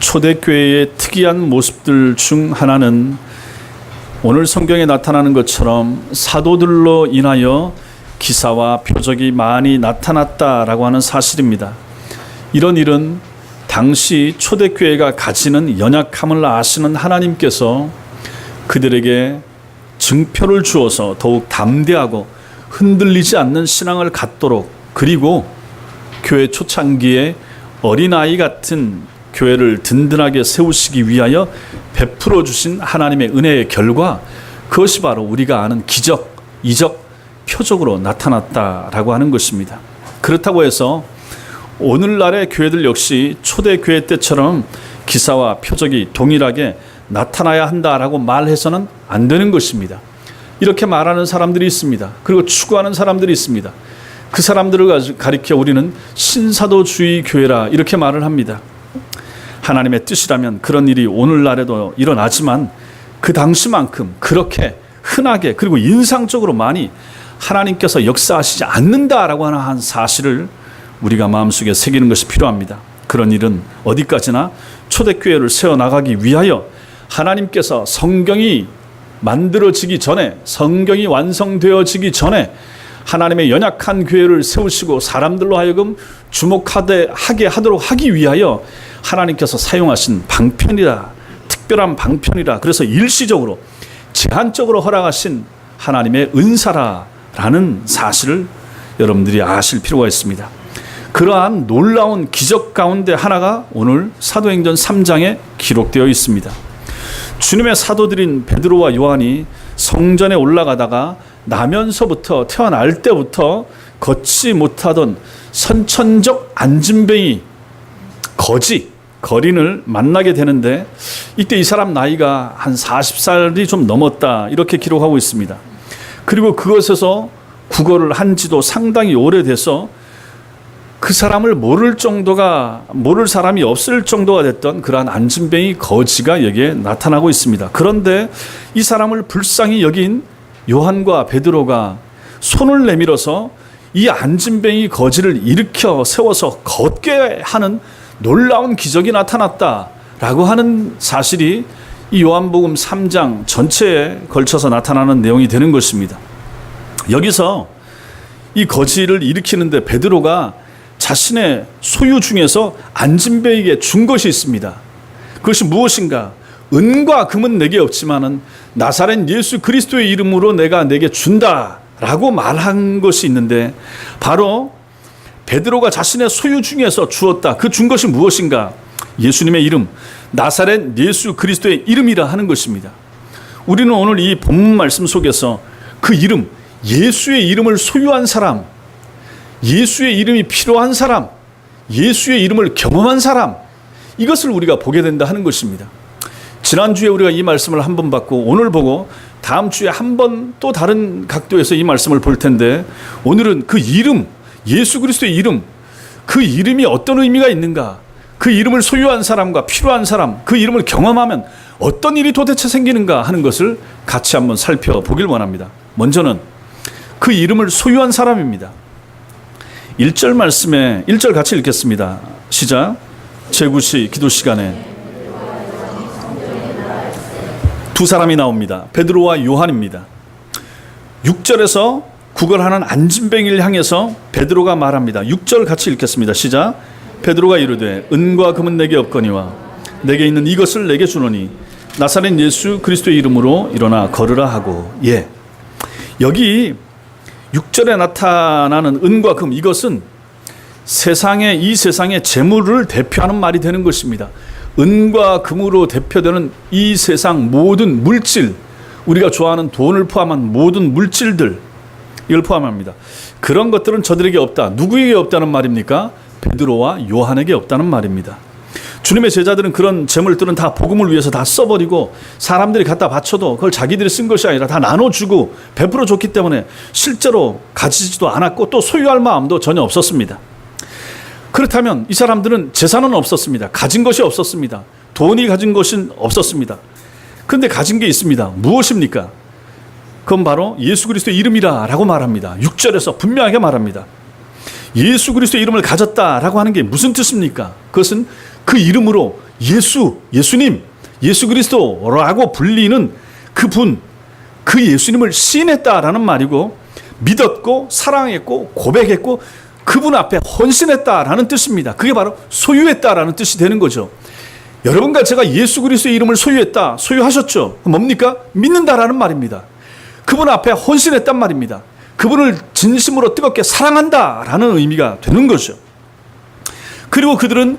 초대교회의 특이한 모습들 중 하나는 오늘 성경에 나타나는 것처럼 사도들로 인하여 기사와 표적이 많이 나타났다라고 하는 사실입니다. 이런 일은 당시 초대교회가 가지는 연약함을 아시는 하나님께서 그들에게 증표를 주어서 더욱 담대하고 흔들리지 않는 신앙을 갖도록, 그리고 교회 초창기에 어린아이 같은 교회를 든든하게 세우시기 위하여 베풀어 주신 하나님의 은혜의 결과, 그것이 바로 우리가 아는 기적, 이적, 표적으로 나타났다라고 하는 것입니다. 그렇다고 해서 오늘날의 교회들 역시 초대교회 때처럼 기사와 표적이 동일하게 나타나야 한다라고 말해서는 안 되는 것입니다. 이렇게 말하는 사람들이 있습니다. 그리고 추구하는 사람들이 있습니다. 그 사람들을 가리켜 우리는 신사도주의 교회라 이렇게 말을 합니다. 하나님의 뜻이라면 그런 일이 오늘날에도 일어나지만 그 당시만큼 그렇게 흔하게 그리고 인상적으로 많이 하나님께서 역사하시지 않는다라고 하는 한 사실을 우리가 마음속에 새기는 것이 필요합니다. 그런 일은 어디까지나 초대교회를 세워나가기 위하여 하나님께서 성경이 만들어지기 전에, 성경이 완성되어지기 전에 하나님의 연약한 교회를 세우시고 사람들로 하여금 주목하게 하도록 하기 위하여 하나님께서 사용하신 방편이라, 특별한 방편이라, 그래서 일시적으로 제한적으로 허락하신 하나님의 은사라는 사실을 여러분들이 아실 필요가 있습니다. 그러한 놀라운 기적 가운데 하나가 오늘 사도행전 3장에 기록되어 있습니다. 주님의 사도들인 베드로와 요한이 성전에 올라가다가 나면서부터, 태어날 때부터 걷지 못하던 선천적 안진뱅이 거린을 만나게 되는데, 이때 이 사람 나이가 한 40살이 좀 넘었다 이렇게 기록하고 있습니다. 그리고 그것에서 구걸을 한 지도 상당히 오래돼서 그 사람을 모를 사람이 없을 정도가 됐던 그러한 안진뱅이 거지가 여기에 나타나고 있습니다. 그런데 이 사람을 불쌍히 여긴 요한과 베드로가 손을 내밀어서 이 안진뱅이 거지를 일으켜 세워서 걷게 하는 놀라운 기적이 나타났다라고 하는 사실이 이 요한복음 3장 전체에 걸쳐서 나타나는 내용이 되는 것입니다. 여기서 이 거지를 일으키는데 베드로가 자신의 소유 중에서 안진뱅이에게 준 것이 있습니다. 그것이 무엇인가? 은과 금은 내게 없지만은 나사렛 예수 그리스도의 이름으로 내가 내게 준다라고 말한 것이 있는데, 바로 베드로가 자신의 소유 중에서 주었다. 그 준 것이 무엇인가? 예수님의 이름, 나사렛 예수 그리스도의 이름이라 하는 것입니다. 우리는 오늘 이 본문 말씀 속에서 그 이름, 예수의 이름을 소유한 사람, 예수의 이름이 필요한 사람, 예수의 이름을 경험한 사람, 이것을 우리가 보게 된다 하는 것입니다. 지난주에 우리가 이 말씀을 한 번 받고 오늘 보고 다음 주에 한 번 또 다른 각도에서 이 말씀을 볼 텐데, 오늘은 그 이름, 예수 그리스도의 이름, 그 이름이 어떤 의미가 있는가, 그 이름을 소유한 사람과 필요한 사람, 그 이름을 경험하면 어떤 일이 도대체 생기는가 하는 것을 같이 한번 살펴보길 원합니다. 먼저는 그 이름을 소유한 사람입니다. 1절 말씀에 1절 같이 읽겠습니다. 시작. 제9시 기도 시간에 두 사람이 나옵니다. 베드로와 요한입니다. 6절에서 구걸하는 안진뱅이를 향해서 베드로가 말합니다. 6절 같이 읽겠습니다. 시작. 베드로가 이르되 은과 금은 내게 없거니와 내게 있는 이것을 내게 주노니 나사렛 예수 그리스도의 이름으로 일어나 걸으라 하고. 예, 여기 6절에 나타나는 은과 금, 이것은 이 세상의 재물을 대표하는 말이 되는 것입니다. 은과 금으로 대표되는 이 세상 모든 물질, 우리가 좋아하는 돈을 포함한 모든 물질들, 이걸 포함합니다. 그런 것들은 저들에게 없다. 누구에게 없다는 말입니까? 베드로와 요한에게 없다는 말입니다. 주님의 제자들은 그런 재물들은 다 복음을 위해서 다 써버리고, 사람들이 갖다 바쳐도 그걸 자기들이 쓴 것이 아니라 다 나눠주고 베풀어 줬기 때문에 실제로 가지지도 않았고 또 소유할 마음도 전혀 없었습니다. 그렇다면 이 사람들은 재산은 없었습니다. 가진 것이 없었습니다. 돈이 가진 것은 없었습니다. 그런데 가진 게 있습니다. 무엇입니까? 그건 바로 예수 그리스도의 이름이라 라고 말합니다. 6절에서 분명하게 말합니다. 예수 그리스도의 이름을 가졌다라고 하는 게 무슨 뜻입니까? 그것은 그 이름으로 예수님, 예수 그리스도라고 불리는 그분, 그 예수님을 시인했다라는 말이고, 믿었고 사랑했고 고백했고 그분 앞에 헌신했다라는 뜻입니다. 그게 바로 소유했다라는 뜻이 되는 거죠. 여러분과 제가 예수 그리스도의 이름을 소유했다, 소유하셨죠. 뭡니까? 믿는다라는 말입니다. 그분 앞에 헌신했단 말입니다. 그분을 진심으로 뜨겁게 사랑한다라는 의미가 되는 거죠. 그리고 그들은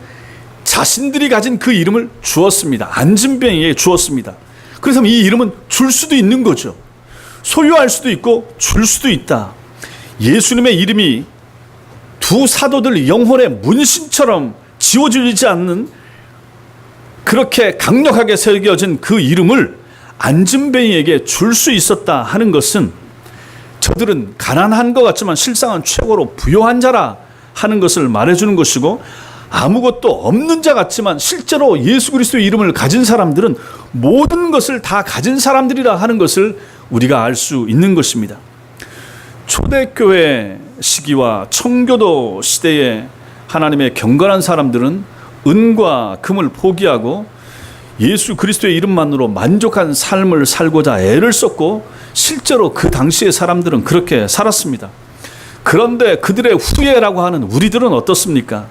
자신들이 가진 그 이름을 주었습니다. 안진뱅이에게 주었습니다. 그래서 이 이름은 줄 수도 있는 거죠. 소유할 수도 있고 줄 수도 있다. 예수님의 이름이 두 사도들 영혼의 문신처럼 지워지지 않는 그렇게 강력하게 새겨진 그 이름을 안진뱅이에게 줄 수 있었다 하는 것은 저들은 가난한 것 같지만 실상은 최고로 부유한 자라 하는 것을 말해주는 것이고, 아무것도 없는 자 같지만 실제로 예수 그리스도의 이름을 가진 사람들은 모든 것을 다 가진 사람들이라 하는 것을 우리가 알 수 있는 것입니다. 초대교회 시기와 청교도 시대에 하나님의 경건한 사람들은 은과 금을 포기하고 예수 그리스도의 이름만으로 만족한 삶을 살고자 애를 썼고, 실제로 그 당시의 사람들은 그렇게 살았습니다. 그런데 그들의 후예라고 하는 우리들은 어떻습니까?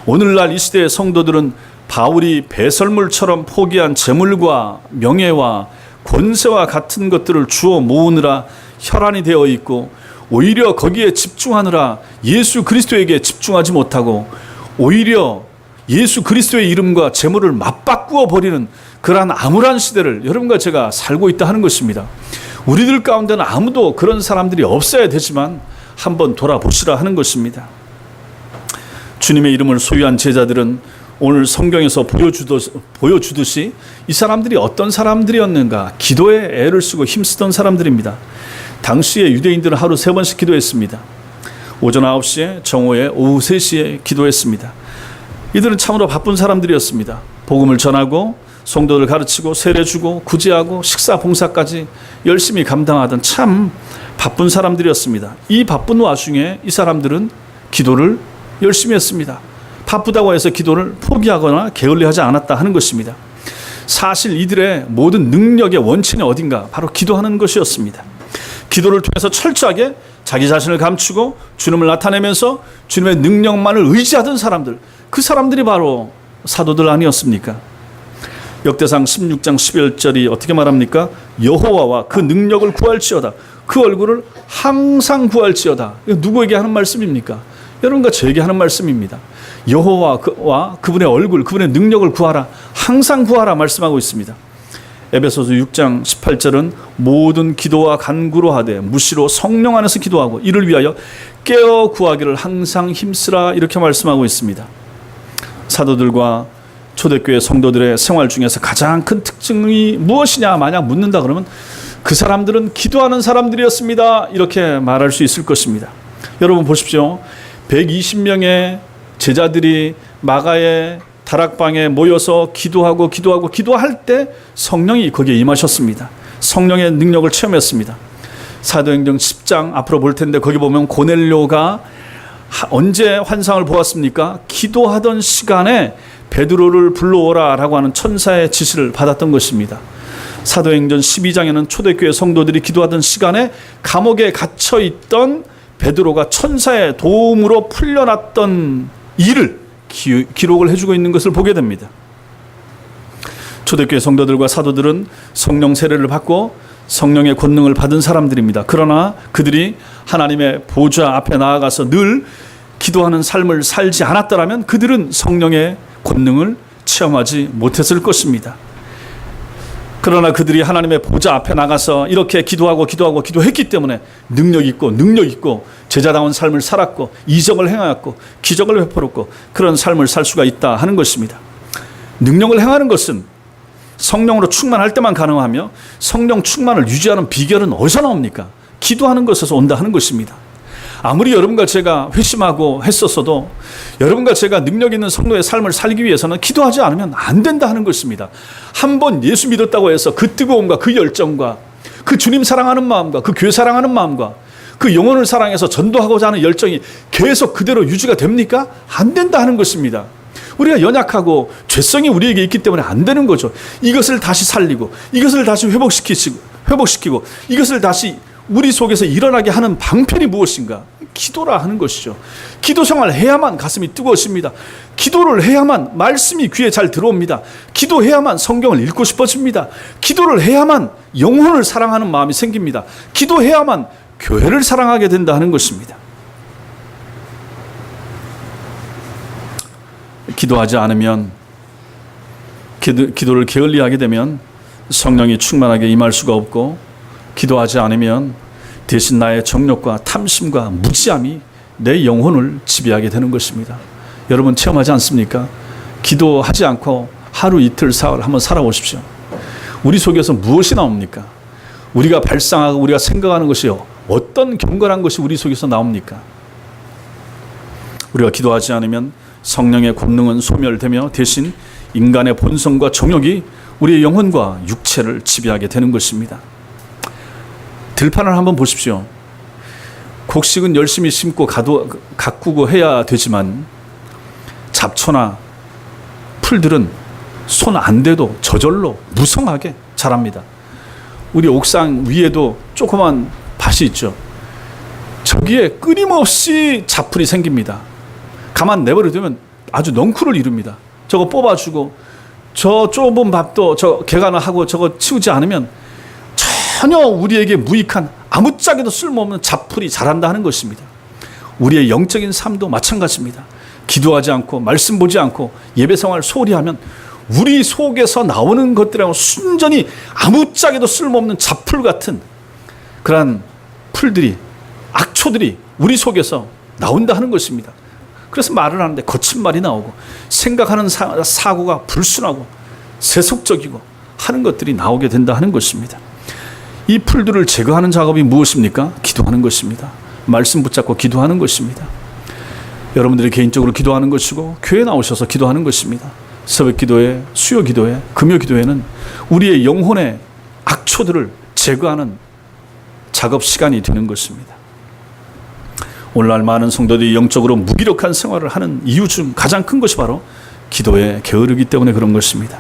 오늘날 이 시대의 성도들은 바울이 배설물처럼 포기한 재물과 명예와 권세와 같은 것들을 주워 모으느라 혈안이 되어 있고, 오히려 거기에 집중하느라 예수 그리스도에게 집중하지 못하고 오히려 예수 그리스도의 이름과 재물을 맞바꾸어 버리는 그러한 암울한 시대를 여러분과 제가 살고 있다 하는 것입니다. 우리들 가운데는 아무도 그런 사람들이 없어야 되지만 한번 돌아보시라 하는 것입니다. 주님의 이름을 소유한 제자들은 오늘 성경에서 보여주듯이 이 사람들이 어떤 사람들이었는가, 기도에 애를 쓰고 힘쓰던 사람들입니다. 당시에 유대인들은 하루 3번씩 기도했습니다. 오전 9시에, 정오에, 오후 3시에 기도했습니다. 이들은 참으로 바쁜 사람들이었습니다. 복음을 전하고 성도들 가르치고 세례 주고 구제하고 식사 봉사까지 열심히 감당하던 참 바쁜 사람들이었습니다. 이 바쁜 와중에 이 사람들은 기도를 열심히 했습니다. 바쁘다고 해서 기도를 포기하거나 게을리하지 않았다 하는 것입니다. 사실 이들의 모든 능력의 원천이 어딘가 바로 기도하는 것이었습니다. 기도를 통해서 철저하게 자기 자신을 감추고 주님을 나타내면서 주님의 능력만을 의지하던 사람들, 그 사람들이 바로 사도들 아니었습니까? 역대상 16장 11절이 어떻게 말합니까? 여호와와 그 능력을 구할지어다. 그 얼굴을 항상 구할지어다. 이거 누구에게 하는 말씀입니까? 여러분과 저에게 하는 말씀입니다. 여호와와 그분의 얼굴, 그분의 능력을 구하라. 항상 구하라 말씀하고 있습니다. 에베소서 6장 18절은 모든 기도와 간구로 하되 무시로 성령 안에서 기도하고 이를 위하여 깨어 구하기를 항상 힘쓰라 이렇게 말씀하고 있습니다. 사도들과 초대교회 성도들의 생활 중에서 가장 큰 특징이 무엇이냐 만약 묻는다 그러면 그 사람들은 기도하는 사람들이었습니다 이렇게 말할 수 있을 것입니다. 여러분 보십시오. 120명의 제자들이 마가의 다락방에 모여서 기도할 때 성령이 거기에 임하셨습니다. 성령의 능력을 체험했습니다. 사도행전 10장 앞으로 볼 텐데 거기 보면 고넬료가 언제 환상을 보았습니까? 기도하던 시간에 베드로를 불러오라 라고 하는 천사의 지시를 받았던 것입니다. 사도행전 12장에는 초대교회 성도들이 기도하던 시간에 감옥에 갇혀있던 베드로가 천사의 도움으로 풀려났던 일을 기록을 해주고 있는 것을 보게 됩니다. 초대교회 성도들과 사도들은 성령 세례를 받고 성령의 권능을 받은 사람들입니다. 그러나 그들이 하나님의 보좌 앞에 나아가서 늘 기도하는 삶을 살지 않았더라면 그들은 성령의 권능을 체험하지 못했을 것입니다. 그러나 그들이 하나님의 보좌 앞에 나가서 이렇게 기도했기 때문에 능력 있고 제자다운 삶을 살았고 이적을 행하였고 기적을 베풀었고 그런 삶을 살 수가 있다 하는 것입니다. 능력을 행하는 것은 성령으로 충만할 때만 가능하며 성령 충만을 유지하는 비결은 어디서 나옵니까? 기도하는 것에서 온다 하는 것입니다. 아무리 여러분과 제가 회심하고 했었어도 여러분과 제가 능력 있는 성도의 삶을 살기 위해서는 기도하지 않으면 안 된다 하는 것입니다. 한번 예수 믿었다고 해서 그 뜨거움과 그 열정과 그 주님 사랑하는 마음과 그 교회 사랑하는 마음과 그 영혼을 사랑해서 전도하고자 하는 열정이 계속 그대로 유지가 됩니까? 안 된다 하는 것입니다. 우리가 연약하고 죄성이 우리에게 있기 때문에 안 되는 거죠. 이것을 다시 살리고 이것을 다시 회복시키고 이것을 다시 우리 속에서 일어나게 하는 방편이 무엇인가? 기도라 하는 것이죠. 기도 생활을 해야만 가슴이 뜨거워집니다. 기도를 해야만 말씀이 귀에 잘 들어옵니다. 기도해야만 성경을 읽고 싶어집니다. 기도를 해야만 영혼을 사랑하는 마음이 생깁니다. 기도해야만 교회를 사랑하게 된다 하는 것입니다. 기도하지 않으면, 기도를 게을리하게 되면 성령이 충만하게 임할 수가 없고, 기도하지 않으면 대신 나의 정욕과 탐심과 무지함이 내 영혼을 지배하게 되는 것입니다. 여러분 체험하지 않습니까? 기도하지 않고 하루 이틀 사흘 한번 살아보십시오. 우리 속에서 무엇이 나옵니까? 우리가 발상하고 우리가 생각하는 것이요, 어떤 경건한 것이 우리 속에서 나옵니까? 우리가 기도하지 않으면 성령의 권능은 소멸되며 대신 인간의 본성과 정욕이 우리의 영혼과 육체를 지배하게 되는 것입니다. 들판을 한번 보십시오. 곡식은 열심히 심고 가꾸고 해야 되지만 잡초나 풀들은 손 안 대도 저절로 무성하게 자랍니다. 우리 옥상 위에도 조그만 밭이 있죠. 저기에 끊임없이 잡풀이 생깁니다. 가만 내버려두면 아주 넝쿨을 이룹니다. 저거 뽑아주고 저 좁은 밭도 저 개간을 하고 저거 치우지 않으면 전혀 우리에게 무익한 아무짝에도 쓸모없는 잡풀이 자란다 하는 것입니다. 우리의 영적인 삶도 마찬가지입니다. 기도하지 않고 말씀 보지 않고 예배생활 소홀히 하면 우리 속에서 나오는 것들하고 순전히 아무짝에도 쓸모없는 잡풀 같은 그러한 풀들이, 악초들이 우리 속에서 나온다 하는 것입니다. 그래서 말을 하는데 거친 말이 나오고 생각하는 사고가 불순하고 세속적이고 하는 것들이 나오게 된다 하는 것입니다. 이 풀들을 제거하는 작업이 무엇입니까? 기도하는 것입니다. 말씀 붙잡고 기도하는 것입니다. 여러분들이 개인적으로 기도하는 것이고 교회에 나오셔서 기도하는 것입니다. 새벽 기도회, 수요 기도회, 금요 기도회는 우리의 영혼의 악초들을 제거하는 작업 시간이 되는 것입니다. 오늘날 많은 성도들이 영적으로 무기력한 생활을 하는 이유 중 가장 큰 것이 바로 기도에 게으르기 때문에 그런 것입니다.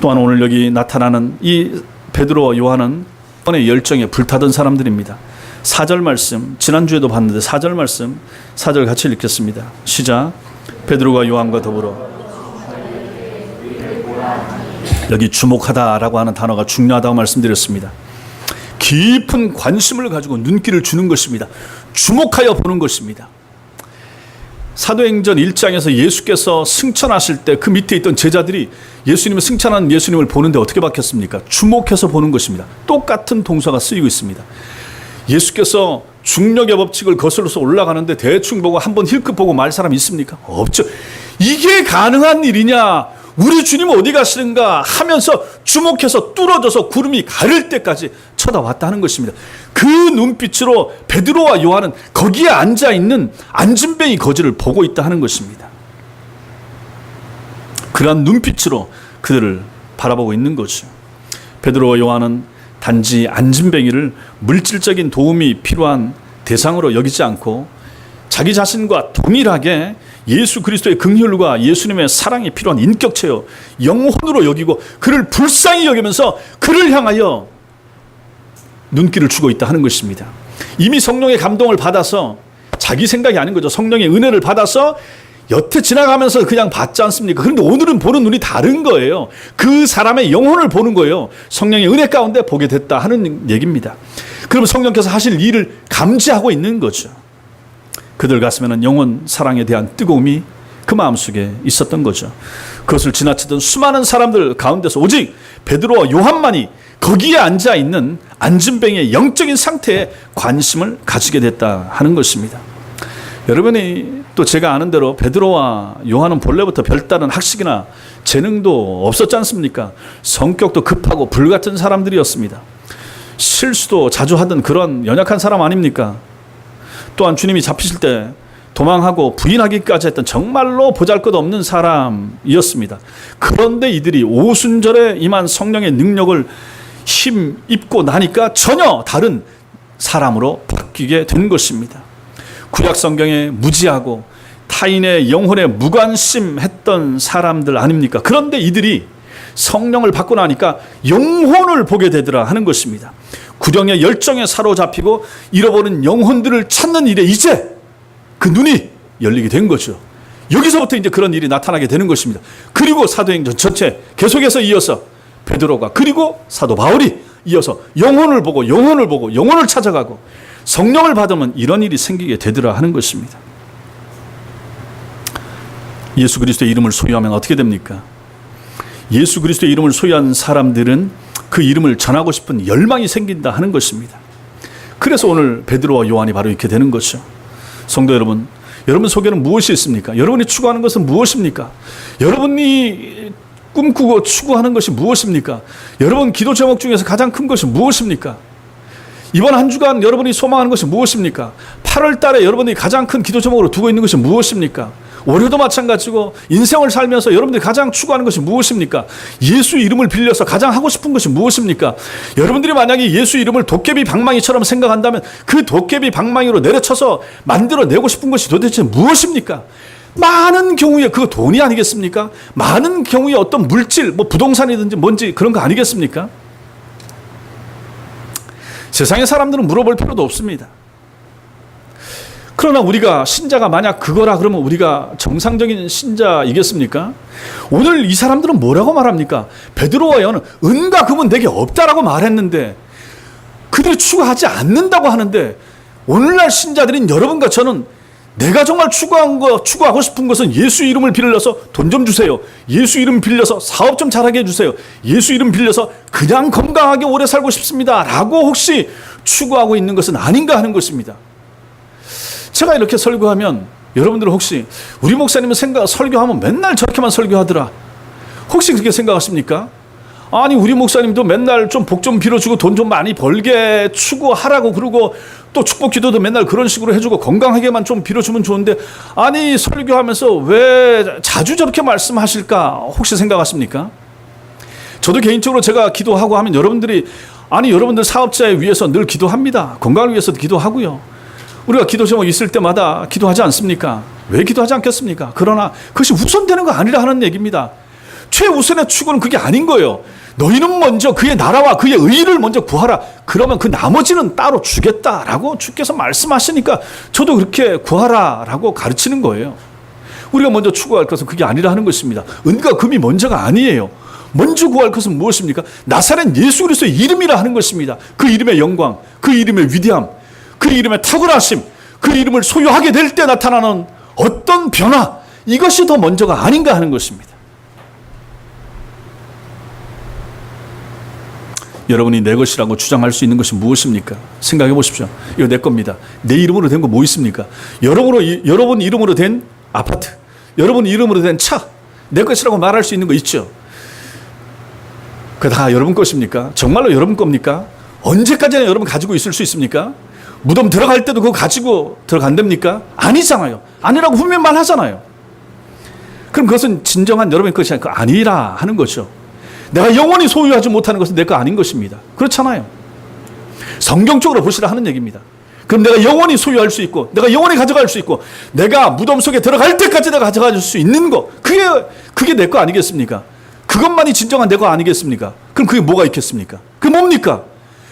또한 오늘 여기 나타나는 이 베드로와 요한은 번의 열정에 불타던 사람들입니다. 4절 말씀, 지난주에도 봤는데 4절 말씀, 4절 같이 읽겠습니다. 시작. 베드로가 요한과 더불어, 여기 주목하다라고 하는 단어가 중요하다고 말씀드렸습니다. 깊은 관심을 가지고 눈길을 주는 것입니다. 주목하여 보는 것입니다. 사도행전 1장에서 예수께서 승천하실 때 그 밑에 있던 제자들이 예수님을 승천하는 예수님을 보는데 어떻게 바뀌었습니까? 주목해서 보는 것입니다. 똑같은 동사가 쓰이고 있습니다. 예수께서 중력의 법칙을 거슬러서 올라가는데 대충 보고 한번 힐끗 보고 말 사람 있습니까? 없죠. 이게 가능한 일이냐? 우리 주님 어디 가시는가 하면서 주목해서 뚫어져서 구름이 가를 때까지 쳐다봤다는 것입니다. 그 눈빛으로 베드로와 요한은 거기에 앉아있는 안진뱅이 거지를 보고 있다 하는 것입니다. 그러한 눈빛으로 그들을 바라보고 있는 거죠. 베드로와 요한은 단지 안진뱅이를 물질적인 도움이 필요한 대상으로 여기지 않고 자기 자신과 동일하게 예수 그리스도의 긍휼과 예수님의 사랑이 필요한 인격체요, 영혼으로 여기고 그를 불쌍히 여기면서 그를 향하여 눈길을 주고 있다 하는 것입니다. 이미 성령의 감동을 받아서 자기 생각이 아닌 거죠. 성령의 은혜를 받아서 여태 지나가면서 그냥 봤지 않습니까? 그런데 오늘은 보는 눈이 다른 거예요. 그 사람의 영혼을 보는 거예요. 성령의 은혜 가운데 보게 됐다 하는 얘기입니다. 그러면 성령께서 하실 일을 감지하고 있는 거죠. 그들 가슴에는 영혼 사랑에 대한 뜨거움이 그 마음속에 있었던 거죠. 그것을 지나치던 수많은 사람들 가운데서 오직 베드로와 요한만이 거기에 앉아있는 안진뱅이의 영적인 상태에 관심을 가지게 됐다 하는 것입니다. 여러분이 또 제가 아는 대로 베드로와 요한은 본래부터 별다른 학식이나 재능도 없었지 않습니까? 성격도 급하고 불같은 사람들이었습니다. 실수도 자주 하던 그런 연약한 사람 아닙니까? 또한 주님이 잡히실 때 도망하고 부인하기까지 했던 정말로 보잘것없는 사람이었습니다. 그런데 이들이 오순절에 임한 성령의 능력을 힘입고 나니까 전혀 다른 사람으로 바뀌게 된 것입니다. 구약 성경에 무지하고 타인의 영혼에 무관심했던 사람들 아닙니까? 그런데 이들이 성령을 받고 나니까 영혼을 보게 되더라 하는 것입니다. 구령의 열정에 사로잡히고 잃어버린 영혼들을 찾는 일에 이제 그 눈이 열리게 된 거죠. 여기서부터 이제 그런 일이 나타나게 되는 것입니다. 그리고 사도행전 전체 계속해서 이어서 베드로가 그리고 사도 바울이 이어서 영혼을 보고 영혼을 찾아가고 성령을 받으면 이런 일이 생기게 되더라 하는 것입니다. 예수 그리스도의 이름을 소유하면 어떻게 됩니까? 예수 그리스도의 이름을 소유한 사람들은 그 이름을 전하고 싶은 열망이 생긴다 하는 것입니다. 그래서 오늘 베드로와 요한이 바로 이렇게 되는 거죠. 성도 여러분, 여러분 속에는 무엇이 있습니까? 여러분이 추구하는 것은 무엇입니까? 여러분이 꿈꾸고 추구하는 것이 무엇입니까? 여러분 기도 제목 중에서 가장 큰 것이 무엇입니까? 이번 한 주간 여러분이 소망하는 것이 무엇입니까? 8월 달에 여러분이 가장 큰 기도 제목으로 두고 있는 것이 무엇입니까? 올해도 마찬가지고 인생을 살면서 여러분들이 가장 추구하는 것이 무엇입니까? 예수 이름을 빌려서 가장 하고 싶은 것이 무엇입니까? 여러분들이 만약에 예수 이름을 도깨비 방망이처럼 생각한다면 그 도깨비 방망이로 내려쳐서 만들어내고 싶은 것이 도대체 무엇입니까? 많은 경우에 그 돈이 아니겠습니까? 많은 경우에 어떤 물질, 뭐 부동산이든지 뭔지 그런 거 아니겠습니까? 세상의 사람들은 물어볼 필요도 없습니다. 그러나 우리가 신자가 만약 그거라 그러면 우리가 정상적인 신자이겠습니까? 오늘 이 사람들은 뭐라고 말합니까? 베드로와 요한은 은과 금은 내게 없다라고 말했는데 그들이 추구하지 않는다고 하는데 오늘날 신자들인 여러분과 저는 내가 정말 추구하고 싶은 것은 예수 이름을 빌려서 돈 좀 주세요. 예수 이름 빌려서 사업 좀 잘하게 해주세요. 예수 이름 빌려서 그냥 건강하게 오래 살고 싶습니다. 라고 혹시 추구하고 있는 것은 아닌가 하는 것입니다. 제가 이렇게 설교하면 여러분들은 혹시 우리 목사님은 설교하면 맨날 저렇게만 설교하더라. 혹시 그렇게 생각하십니까? 아니 우리 목사님도 맨날 좀 복 좀 빌어주고 돈 좀 많이 벌게 추구하라고 그러고 또 축복 기도도 맨날 그런 식으로 해주고 건강하게만 좀 빌어주면 좋은데 아니 설교하면서 왜 자주 저렇게 말씀하실까 혹시 생각하십니까? 저도 개인적으로 제가 기도하고 하면 여러분들이 아니 여러분들 사업자에 위해서 늘 기도합니다. 건강을 위해서도 기도하고요. 우리가 기도 제목 있을 때마다 기도하지 않습니까? 왜 기도하지 않겠습니까? 그러나 그것이 우선되는 거 아니라 하는 얘기입니다. 최우선의 추구는 그게 아닌 거예요. 너희는 먼저 그의 나라와 그의 의를 먼저 구하라. 그러면 그 나머지는 따로 주겠다라고 주께서 말씀하시니까 저도 그렇게 구하라라고 가르치는 거예요. 우리가 먼저 추구할 것은 그게 아니라 하는 것입니다. 은과 금이 먼저가 아니에요. 먼저 구할 것은 무엇입니까? 나사렛 예수 그리스도의 이름이라 하는 것입니다. 그 이름의 영광, 그 이름의 위대함, 그 이름의 탁월하심, 그 이름을 소유하게 될 때 나타나는 어떤 변화, 이것이 더 먼저가 아닌가 하는 것입니다. 여러분이 내 것이라고 주장할 수 있는 것이 무엇입니까? 생각해 보십시오. 이거 내 겁니다. 내 이름으로 된 거 뭐 있습니까? 여러분 이름으로 된 아파트, 여러분 이름으로 된 차, 내 것이라고 말할 수 있는 거 있죠? 그게 다 여러분 것입니까? 정말로 여러분 겁니까? 언제까지나 여러분 가지고 있을 수 있습니까? 무덤 들어갈 때도 그거 가지고 들어간답니까? 아니잖아요. 아니라고 분명히 말하잖아요. 그럼 그것은 진정한 여러분의 것이 아니라 하는 거죠. 내가 영원히 소유하지 못하는 것은 내 거 아닌 것입니다. 그렇잖아요. 성경적으로 보시라 하는 얘기입니다. 그럼 내가 영원히 소유할 수 있고 내가 영원히 가져갈 수 있고 내가 무덤 속에 들어갈 때까지 내가 가져갈 수 있는 거, 그게 내 거 아니겠습니까? 그것만이 진정한 내 거 아니겠습니까? 그럼 그게 뭐가 있겠습니까? 그게 뭡니까?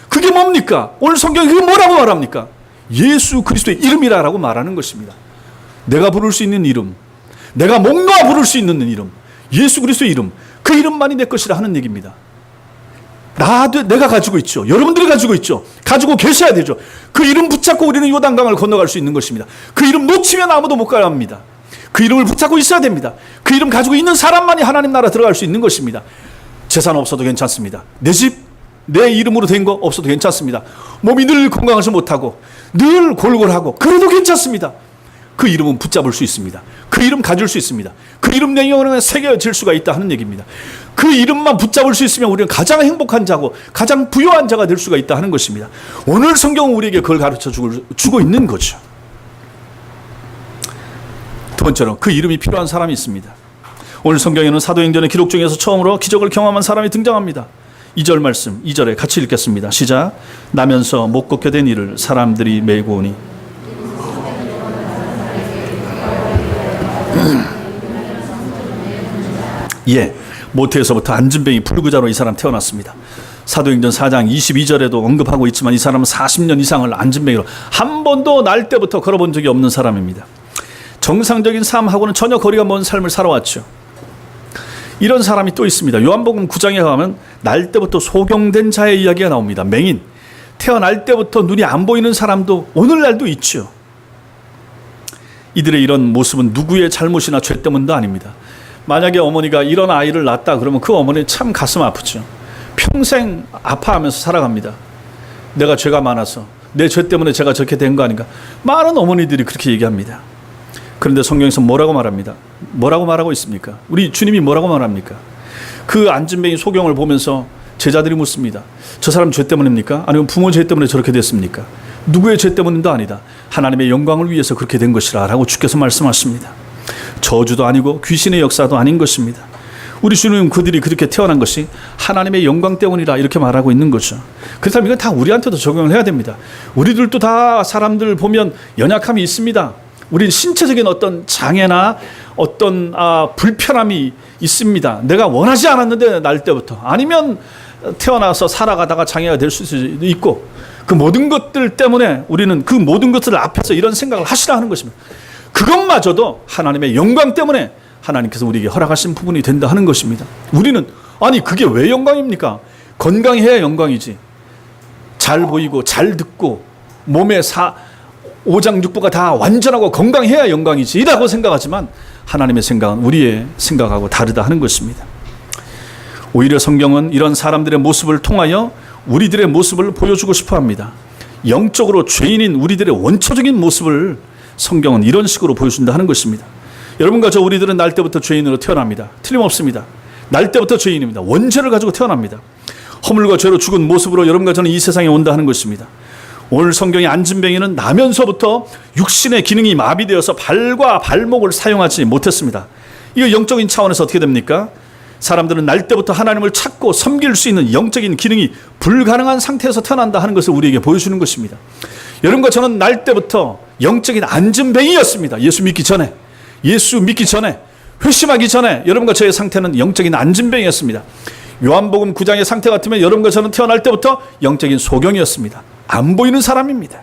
그게 뭡니까? 오늘 성경이 그게 뭐라고 말합니까? 예수 그리스도의 이름이라고 말하는 것입니다. 내가 부를 수 있는 이름, 내가 목 놓아 부를 수 있는 이름, 예수 그리스도의 이름, 그 이름만이 내 것이라 하는 얘기입니다. 내가 가지고 있죠. 여러분들이 가지고 있죠. 가지고 계셔야 되죠. 그 이름 붙잡고 우리는 요단강을 건너갈 수 있는 것입니다. 그 이름 놓치면 아무도 못 갑니다. 그 이름을 붙잡고 있어야 됩니다. 그 이름 가지고 있는 사람만이 하나님 나라 들어갈 수 있는 것입니다. 재산 없어도 괜찮습니다. 내 집, 내 이름으로 된 거 없어도 괜찮습니다. 몸이 늘 건강하지 못하고 늘 골골하고 그래도 괜찮습니다. 그 이름은 붙잡을 수 있습니다. 그 이름 가질 수 있습니다. 그 이름 내 영혼에 새겨질 수가 있다 하는 얘기입니다. 그 이름만 붙잡을 수 있으면 우리는 가장 행복한 자고 가장 부유한 자가 될 수가 있다 하는 것입니다. 오늘 성경은 우리에게 그걸 가르쳐 주고 있는 거죠. 두 번째로 그 이름이 필요한 사람이 있습니다. 오늘 성경에는 사도행전의 기록 중에서 처음으로 기적을 경험한 사람이 등장합니다. 2절 말씀, 2절에 같이 읽겠습니다. 시작. 나면서 못 걷게 된 이를 사람들이 메고 오니 예, 모태에서부터 안진뱅이 불구자로 이 사람 태어났습니다. 사도행전 4장 22절에도 언급하고 있지만 이 사람은 40년 이상을 안진뱅이로 한 번도 날 때부터 걸어본 적이 없는 사람입니다. 정상적인 삶하고는 전혀 거리가 먼 삶을 살아왔죠. 이런 사람이 또 있습니다. 요한복음 9장에 가면 날 때부터 소경된 자의 이야기가 나옵니다. 맹인, 태어날 때부터 눈이 안 보이는 사람도 오늘날도 있죠. 이들의 이런 모습은 누구의 잘못이나 죄 때문도 아닙니다. 만약에 어머니가 이런 아이를 낳았다 그러면 그 어머니 참 가슴 아프죠. 평생 아파하면서 살아갑니다. 내가 죄가 많아서 내 죄 때문에 제가 저렇게 된 거 아닌가. 많은 어머니들이 그렇게 얘기합니다. 그런데 성경에서 뭐라고 말합니다. 뭐라고 말하고 있습니까? 우리 주님이 뭐라고 말합니까? 그 안진뱅이 소경을 보면서 제자들이 묻습니다. 저 사람 죄 때문입니까? 아니면 부모 죄 때문에 저렇게 됐습니까? 누구의 죄 때문도 아니다. 하나님의 영광을 위해서 그렇게 된 것이라 라고 주께서 말씀하십니다. 저주도 아니고 귀신의 역사도 아닌 것입니다. 우리 주님은 그들이 그렇게 태어난 것이 하나님의 영광 때문이라 이렇게 말하고 있는 거죠. 그렇다면 이건 다 우리한테도 적용을 해야 됩니다. 우리들도 다 사람들 보면 연약함이 있습니다. 우린 신체적인 어떤 장애나 어떤 불편함이 있습니다. 내가 원하지 않았는데 날 때부터, 아니면 태어나서 살아가다가 장애가 될 수도 있고, 그 모든 것들 때문에 우리는 그 모든 것들 앞에서 이런 생각을 하시라 하는 것입니다. 그것마저도 하나님의 영광 때문에 하나님께서 우리에게 허락하신 부분이 된다 하는 것입니다. 우리는 아니 그게 왜 영광입니까? 건강해야 영광이지. 잘 보이고 잘 듣고 몸에 오장육부가 다 완전하고 건강해야 영광이지 라고 생각하지만 하나님의 생각은 우리의 생각하고 다르다 하는 것입니다. 오히려 성경은 이런 사람들의 모습을 통하여 우리들의 모습을 보여주고 싶어 합니다. 영적으로 죄인인 우리들의 원초적인 모습을 성경은 이런 식으로 보여준다 하는 것입니다. 여러분과 저 우리들은 날 때부터 죄인으로 태어납니다. 틀림없습니다. 날 때부터 죄인입니다. 원죄를 가지고 태어납니다. 허물과 죄로 죽은 모습으로 여러분과 저는 이 세상에 온다 하는 것입니다. 오늘 성경의 안진뱅이는 나면서부터 육신의 기능이 마비되어서 발과 발목을 사용하지 못했습니다. 이거 영적인 차원에서 어떻게 됩니까? 사람들은 날 때부터 하나님을 찾고 섬길 수 있는 영적인 기능이 불가능한 상태에서 태어난다 하는 것을 우리에게 보여주는 것입니다. 여러분과 저는 날 때부터 영적인 안진뱅이였습니다. 예수 믿기 전에, 회심하기 전에 여러분과 저의 상태는 영적인 안진뱅이였습니다. 요한복음 9장의 상태 같으면 여러분과 저는 태어날 때부터 영적인 소경이었습니다. 안 보이는 사람입니다.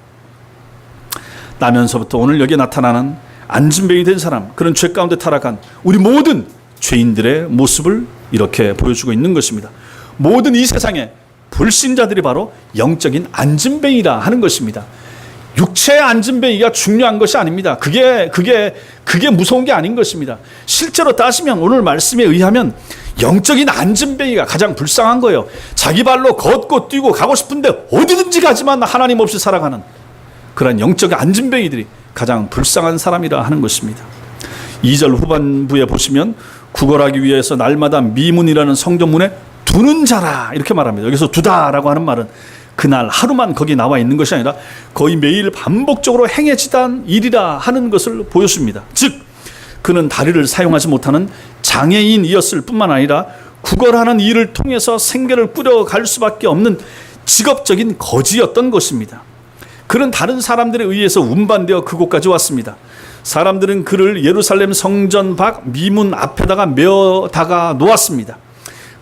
나면서부터 오늘 여기에 나타나는 안진뱅이 된 사람, 그런 죄 가운데 타락한 우리 모든 죄인들의 모습을 이렇게 보여주고 있는 것입니다. 모든 이 세상의 불신자들이 바로 영적인 안진뱅이라 하는 것입니다. 육체의 안진뱅이가 중요한 것이 아닙니다. 그게 무서운 게 아닌 것입니다. 실제로 따지면 오늘 말씀에 의하면 영적인 안진뱅이가 가장 불쌍한 거예요. 자기 발로 걷고 뛰고 가고 싶은데 어디든지 가지만 하나님 없이 살아가는 그런 영적인 안진뱅이들이 가장 불쌍한 사람이라 하는 것입니다. 2절 후반부에 보시면 구걸하기 위해서 날마다 미문이라는 성전문에 두는 자라 이렇게 말합니다. 여기서 두다라고 하는 말은 그날 하루만 거기 나와 있는 것이 아니라 거의 매일 반복적으로 행해지던 일이라 하는 것을 보여줍니다. 즉 그는 다리를 사용하지 못하는 장애인이었을 뿐만 아니라 구걸하는 일을 통해서 생계를 꾸려갈 수밖에 없는 직업적인 거지였던 것입니다. 그는 다른 사람들에 의해서 운반되어 그곳까지 왔습니다. 사람들은 그를 예루살렘 성전 밖 미문 앞에다가 메어다가 놓았습니다.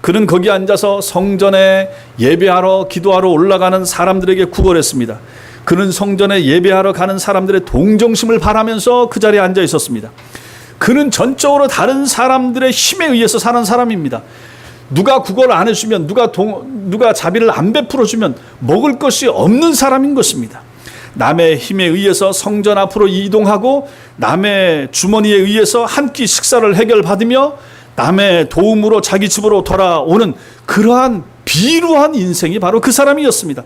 그는 거기 앉아서 성전에 예배하러 기도하러 올라가는 사람들에게 구걸했습니다. 그는 성전에 예배하러 가는 사람들의 동정심을 바라면서 그 자리에 앉아 있었습니다. 그는 전적으로 다른 사람들의 힘에 의해서 사는 사람입니다. 누가 구걸 안 해주면, 누가 자비를 안 베풀어주면 먹을 것이 없는 사람인 것입니다. 남의 힘에 의해서 성전 앞으로 이동하고 남의 주머니에 의해서 한 끼 식사를 해결받으며 남의 도움으로 자기 집으로 돌아오는 그러한 비루한 인생이 바로 그 사람이었습니다.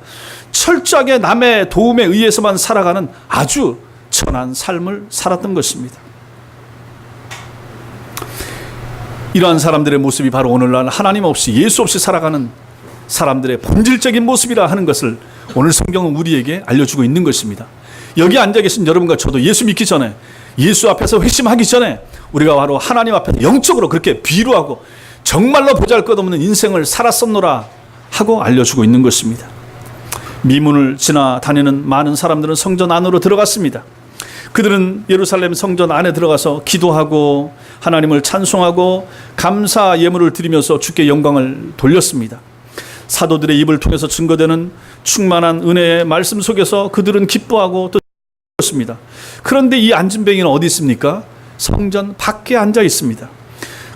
철저하게 남의 도움에 의해서만 살아가는 아주 천한 삶을 살았던 것입니다. 이러한 사람들의 모습이 바로 오늘날 하나님 없이 예수 없이 살아가는 사람들의 본질적인 모습이라 하는 것을 오늘 성경은 우리에게 알려주고 있는 것입니다. 여기 앉아 계신 여러분과 저도 예수 믿기 전에, 예수 앞에서 회심하기 전에 우리가 바로 하나님 앞에서 영적으로 그렇게 비루하고 정말로 보잘것없는 인생을 살았었노라 하고 알려주고 있는 것입니다. 미문을 지나다니는 많은 사람들은 성전 안으로 들어갔습니다. 그들은 예루살렘 성전 안에 들어가서 기도하고 하나님을 찬송하고 감사 예물을 드리면서 주께 영광을 돌렸습니다. 사도들의 입을 통해서 증거되는 충만한 은혜의 말씀 속에서 그들은 기뻐하고 또 습니다. 그런데 이 안진뱅이는 어디 있습니까? 성전 밖에 앉아 있습니다.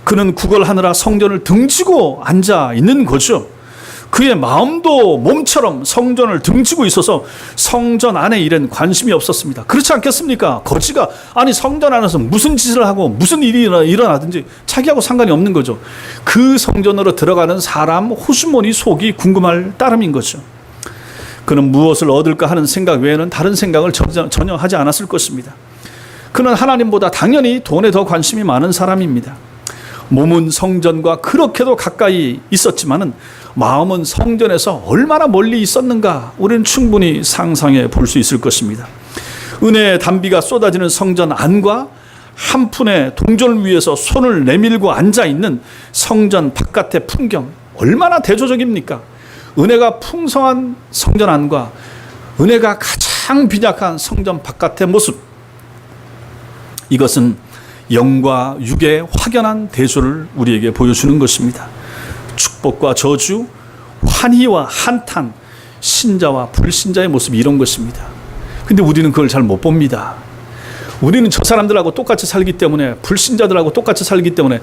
그는 구걸하느라 성전을 등지고 앉아 있는 거죠. 그의 마음도 몸처럼 성전을 등지고 있어서 성전 안의 일엔 관심이 없었습니다. 그렇지 않겠습니까? 거지가 아니 성전 안에서 무슨 짓을 하고 무슨 일이 일어나든지 자기하고 상관이 없는 거죠. 그 성전으로 들어가는 사람 호수머니 속이 궁금할 따름인 거죠. 그는 무엇을 얻을까 하는 생각 외에는 다른 생각을 전혀 하지 않았을 것입니다. 그는 하나님보다 당연히 돈에 더 관심이 많은 사람입니다. 몸은 성전과 그렇게도 가까이 있었지만은 마음은 성전에서 얼마나 멀리 있었는가 우리는 충분히 상상해 볼 수 있을 것입니다. 은혜의 단비가 쏟아지는 성전 안과 한 푼의 동전을 위해서 손을 내밀고 앉아있는 성전 바깥의 풍경 얼마나 대조적입니까? 은혜가 풍성한 성전 안과 은혜가 가장 빈약한 성전 바깥의 모습, 이것은 영과 육의 확연한 대조를 우리에게 보여주는 것입니다. 축복과 저주, 환희와 한탄, 신자와 불신자의 모습이 이런 것입니다. 근데 우리는 그걸 잘 못 봅니다. 우리는 저 사람들하고 똑같이 살기 때문에, 불신자들하고 똑같이 살기 때문에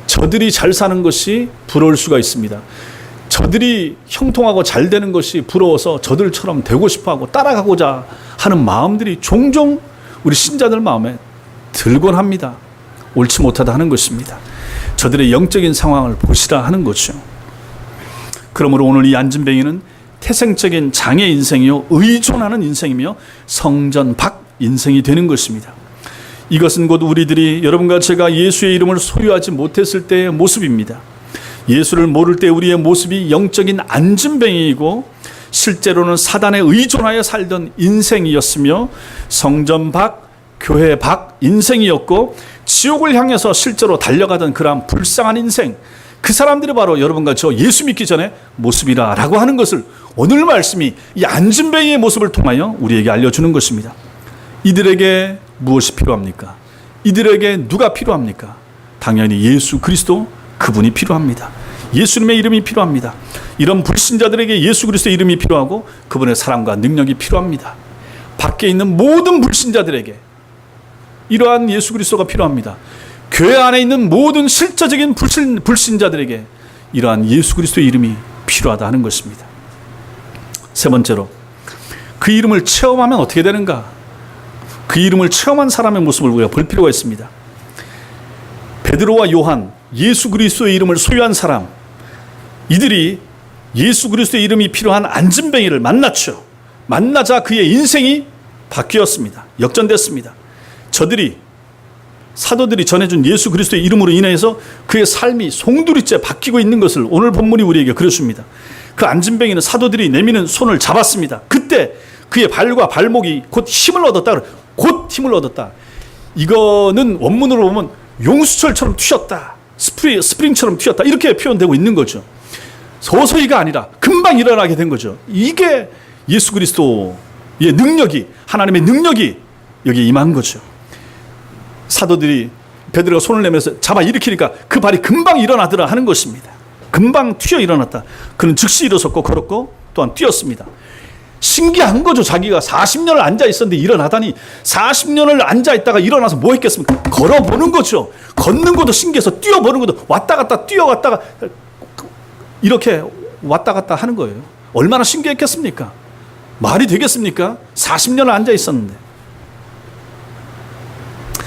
저들이 잘 사는 것이 부러울 수가 있습니다. 저들이 형통하고 잘 되는 것이 부러워서 저들처럼 되고 싶어하고 따라가고자 하는 마음들이 종종 우리 신자들 마음에 들곤 합니다. 옳지 못하다 하는 것입니다. 저들의 영적인 상황을 보시라 하는 거죠. 그러므로 오늘 이 안진뱅이는 태생적인 장애 인생이요, 의존하는 인생이며 성전 밖 인생이 되는 것입니다. 이것은 곧 우리들이 여러분과 제가 예수의 이름을 소유하지 못했을 때의 모습입니다. 예수를 모를 때 우리의 모습이 영적인 안진뱅이이고 실제로는 사단에 의존하여 살던 인생이었으며 성전 밖, 교회 밖 인생이었고 지옥을 향해서 실제로 달려가던 그러한 불쌍한 인생, 그 사람들이 바로 여러분과 저 예수 믿기 전에 모습이라고 하는 것을 오늘 말씀이 이 안진뱅이의 모습을 통하여 우리에게 알려주는 것입니다. 이들에게 무엇이 필요합니까? 이들에게 누가 필요합니까? 당연히 예수 그리스도, 그분이 필요합니다. 예수님의 이름이 필요합니다. 이런 불신자들에게 예수 그리스도의 이름이 필요하고 그분의 사랑과 능력이 필요합니다. 밖에 있는 모든 불신자들에게 이러한 예수 그리스도가 필요합니다. 교회 안에 있는 모든 실제적인 불신자들에게 이러한 예수 그리스도의 이름이 필요하다 하는 것입니다. 세 번째로, 그 이름을 체험하면 어떻게 되는가? 그 이름을 체험한 사람의 모습을 우리가 볼 필요가 있습니다. 베드로와 요한, 예수 그리스도의 이름을 소유한 사람, 이들이 예수 그리스도의 이름이 필요한 안진뱅이를 만났죠. 만나자 그의 인생이 바뀌었습니다. 역전됐습니다. 저들이, 사도들이 전해준 예수 그리스도의 이름으로 인해서 그의 삶이 송두리째 바뀌고 있는 것을 오늘 본문이 우리에게 그려줍니다. 그 안진뱅이는 사도들이 내미는 손을 잡았습니다. 그때 그의 발과 발목이 곧 힘을 얻었다. 곧 힘을 얻었다. 이거는 원문으로 보면 용수철처럼 튀었다. 스프링처럼 튀었다. 이렇게 표현되고 있는 거죠. 서서히가 아니라 금방 일어나게 된 거죠. 이게 예수 그리스도의 능력이, 하나님의 능력이 여기에 임한 거죠. 사도들이 베드로가 손을 내면서 잡아 일으키니까 그 발이 금방 일어나더라 하는 것입니다. 금방 튀어 일어났다. 그는 즉시 일어섰고 걸었고 또한 뛰었습니다. 신기한 거죠. 자기가 40년을 앉아 있었는데 일어나다니, 40년을 앉아 있다가 일어나서 뭐 했겠습니까? 걸어보는 거죠. 걷는 것도 신기해서 뛰어보는 것도, 왔다 갔다 뛰어갔다가 이렇게 왔다 갔다 하는 거예요. 얼마나 신기했겠습니까? 말이 되겠습니까? 40년을 앉아 있었는데.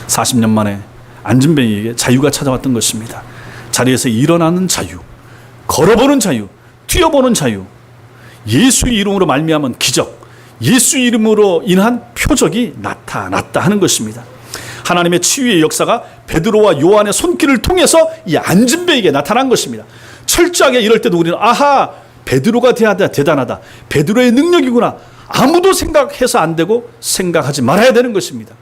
40년 만에 안진뱅이에게 자유가 찾아왔던 것입니다. 자리에서 일어나는 자유, 걸어보는 자유, 뛰어보는 자유, 예수의 이름으로 말미암은 기적, 예수 이름으로 인한 표적이 나타났다 하는 것입니다. 하나님의 치유의 역사가 베드로와 요한의 손길을 통해서 이 안진뱅이에게 나타난 것입니다. 철저하게 이럴 때도 우리는 아하, 베드로가 대단하다, 베드로의 능력이구나, 아무도 생각해서 안 되고 생각하지 말아야 되는 것입니다.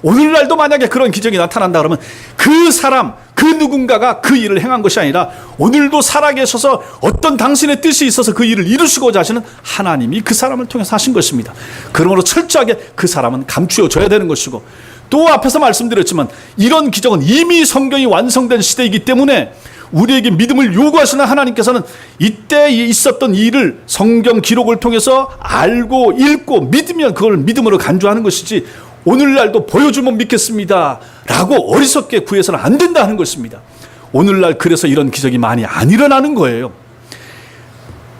오늘날도 만약에 그런 기적이 나타난다 그러면 그 사람, 그 누군가가 그 일을 행한 것이 아니라 오늘도 살아계셔서 어떤 당신의 뜻이 있어서 그 일을 이루시고자 하시는 하나님이 그 사람을 통해서 하신 것입니다. 그러므로 철저하게 그 사람은 감추어져야 되는 것이고, 또 앞에서 말씀드렸지만 이런 기적은 이미 성경이 완성된 시대이기 때문에 우리에게 믿음을 요구하시는 하나님께서는 이때 있었던 일을 성경 기록을 통해서 알고 읽고 믿으면 그걸 믿음으로 간주하는 것이지, 오늘날도 보여주면 믿겠습니다 라고 어리석게 구해서는 안 된다 하는 것입니다. 오늘날 그래서 이런 기적이 많이 안 일어나는 거예요.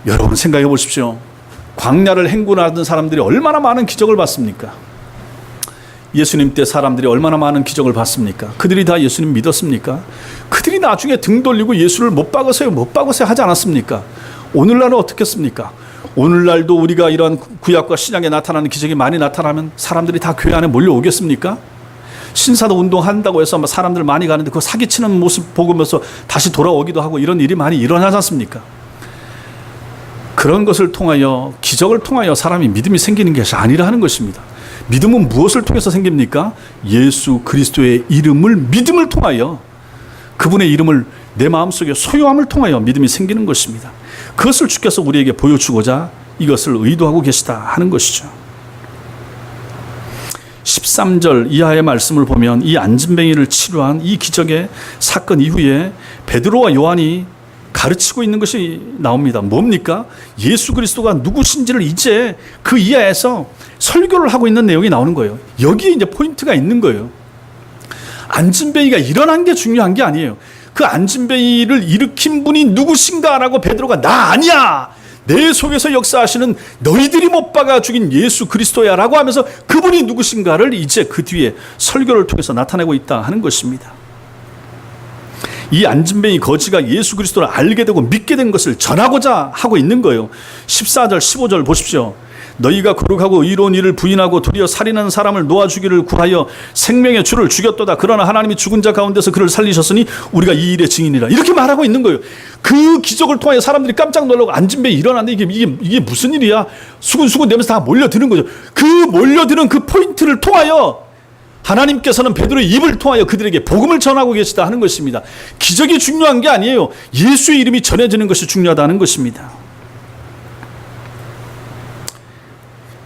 여러분 생각해 보십시오. 광야를 행군하던 사람들이 얼마나 많은 기적을 봤습니까? 예수님 때 사람들이 얼마나 많은 기적을 봤습니까? 그들이 다 예수님 믿었습니까? 그들이 나중에 등 돌리고 예수를 못 박으세요 하지 않았습니까? 오늘날은 어떻겠습니까? 오늘날도 우리가 이런 구약과 신약에 나타나는 기적이 많이 나타나면 사람들이 다 교회 안에 몰려오겠습니까? 신사도 운동한다고 해서 사람들 많이 가는데 그 사기치는 모습 보면서 다시 돌아오기도 하고 이런 일이 많이 일어나지 않습니까? 그런 것을 통하여, 기적을 통하여 사람이 믿음이 생기는 것이 아니라 하는 것입니다. 믿음은 무엇을 통해서 생깁니까? 예수 그리스도의 이름을, 믿음을 통하여, 그분의 이름을 내 마음속에 소유함을 통하여 믿음이 생기는 것입니다. 그것을 주께서 우리에게 보여주고자 이것을 의도하고 계시다 하는 것이죠. 13절 이하의 말씀을 보면 이 안진뱅이를 치료한 이 기적의 사건 이후에 베드로와 요한이 가르치고 있는 것이 나옵니다. 뭡니까? 예수 그리스도가 누구신지를 이제 그 이하에서 설교를 하고 있는 내용이 나오는 거예요. 여기에 이제 포인트가 있는 거예요. 안진뱅이가 일어난 게 중요한 게 아니에요. 그 안진뱅이를 일으킨 분이 누구신가라고 베드로가 나 아니야, 내 속에서 역사하시는 너희들이 못 박아 죽인 예수 그리스도야 라고 하면서 그분이 누구신가를 이제 그 뒤에 설교를 통해서 나타내고 있다 하는 것입니다. 이 안진뱅이 거지가 예수 그리스도를 알게 되고 믿게 된 것을 전하고자 하고 있는 거예요. 14절 15절 보십시오. 너희가 거룩하고 의로운 일을 부인하고 도리어 살인하는 사람을 놓아주기를 구하여 생명의 주를 죽였도다. 그러나 하나님이 죽은 자 가운데서 그를 살리셨으니 우리가 이 일의 증인이라. 이렇게 말하고 있는 거예요. 그 기적을 통해 사람들이 깜짝 놀라고 안진뱅이 일어났는데 이게 무슨 일이야? 수근수근 되면서 다 몰려드는 거죠. 그 몰려드는 그 포인트를 통하여 하나님께서는 베드로의 입을 통하여 그들에게 복음을 전하고 계시다 하는 것입니다. 기적이 중요한 게 아니에요. 예수의 이름이 전해지는 것이 중요하다는 것입니다.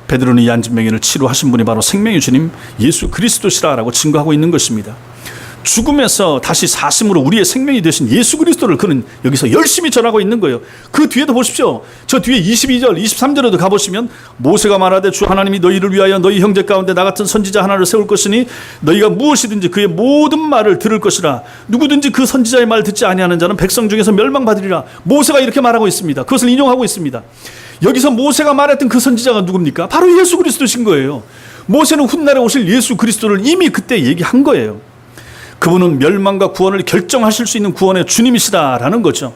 베드로는 이 안진뱅이를 치료하신 분이 바로 생명의 주님 예수 그리스도시라라고 증거하고 있는 것입니다. 죽음에서 다시 사심으로 우리의 생명이 되신 예수 그리스도를 그는 여기서 열심히 전하고 있는 거예요. 그 뒤에도 보십시오. 저 뒤에 22절, 23절에도 가보시면 모세가 말하되 주 하나님이 너희를 위하여 너희 형제 가운데 나 같은 선지자 하나를 세울 것이니 너희가 무엇이든지 그의 모든 말을 들을 것이라. 누구든지 그 선지자의 말 듣지 아니하는 자는 백성 중에서 멸망받으리라. 모세가 이렇게 말하고 있습니다. 그것을 인용하고 있습니다. 여기서 모세가 말했던 그 선지자가 누굽니까? 바로 예수 그리스도신 거예요. 모세는 훗날에 오실 예수 그리스도를 이미 그때 얘기한 거예요. 그분은 멸망과 구원을 결정하실 수 있는 구원의 주님이시다라는 거죠.